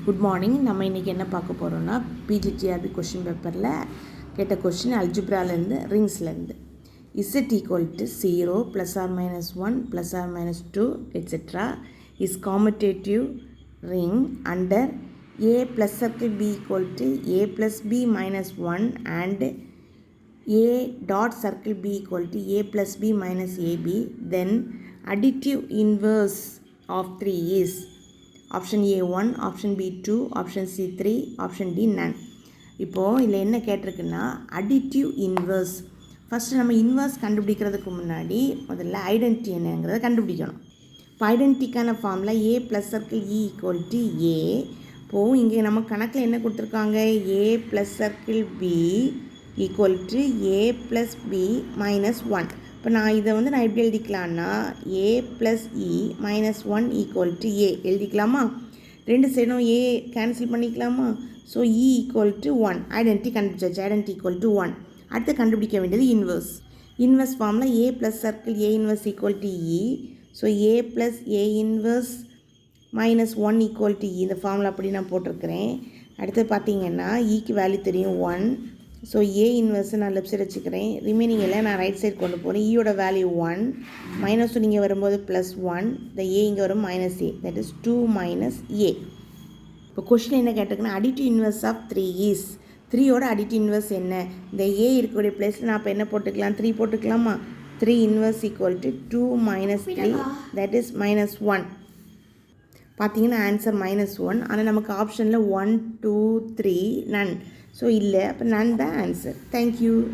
Good morning. நம்ம இன்றைக்கி என்ன பார்க்க போகிறோம்னா பிஜிடிஆர்பி கொஷின் பேப்பரில் கேட்ட கொஷின் அல்ஜிப்ராலேருந்து ரிங்ஸ்லேருந்து Z equal to 0 +or-1 +or-2 etcetera is commutative ring under a plus circle b equal to a plus b minus 1 and a dot circle b equal to a plus b minus ab, then additive inverse of 3 is option A 1, option B 2, option C 3, option D none. இப்போது இதில் என்ன கேட்டிருக்குன்னா additive inverse. First நம்ம inverse கண்டுபிடிக்கிறதுக்கு முன்னாடி முதல்ல identity என்னங்கிறத கண்டுபிடிக்கணும். இப்போ ஐடென்டிட்டிக்கான ஃபார்மில் A plus circle E equal to A. இப்போது இங்கே நம்ம கணக்கில் என்ன கொடுத்துருக்காங்க, A plus circle B equal to A plus B minus 1. இப்போ நான் இதை நான் எப்படி எழுதிக்கலான்னா A plus E minus 1 equal to A எழுதிக்கலாமா? ரெண்டு சைடும் ஏ கேன்சல் பண்ணிக்கலாமா? So E equal to 1 identity கண்டுபிடிச்சாச்சு. Identity equal to 1. அடுத்து கண்டுபிடிக்க வேண்டியது இன்வர்ஸ். இன்வர்ஸ் ஃபார்மில் A plus circle A inverse equal to E. So A plus A inverse minus 1 equal to E. இந்த ஃபார்மில் அப்படி நான் போட்டிருக்கிறேன். அடுத்து பார்த்தீங்கன்னா இக்கு வேல்யூ தெரியும் 1. ஸோ ஏ இன்வர்ஸை நான் லெஃப்ட் சைடு வச்சுக்கிறேன். ரிமைனிங் எல்லாம் நான் ரைட் சைடு கொண்டு போகிறேன். ஈயோட வேல்யூ 1 மைனஸ் 2 இங்கே வரும்போது ப்ளஸ் 1. இந்த ஏ இங்கே வரும் minus A, that is 2 minus A. இப்போ கொஷின் என்ன கேட்டிருக்குன்னா அடிட்டிவ் இன்வர்ஸ் ஆஃப் 3 இஸ் 3யோட அடிட்டிவ் இன்வர்ஸ் என்ன? இந்த ஏ இருக்கக்கூடிய பிளேஸில் நான் இப்போ என்ன போட்டுக்கலாம், 3 போட்டுக்கலாமா? 3 inverse equal to 2 minus 3, that is minus 1. பார்த்தீங்கன்னா ஆன்சர் மைனஸ் 1. ஆனால் நமக்கு ஆப்ஷனில் 1 2 3 நன். ஸோ இல்லை, அப்போ நன் தான் ஆன்சர். தேங்க்யூ.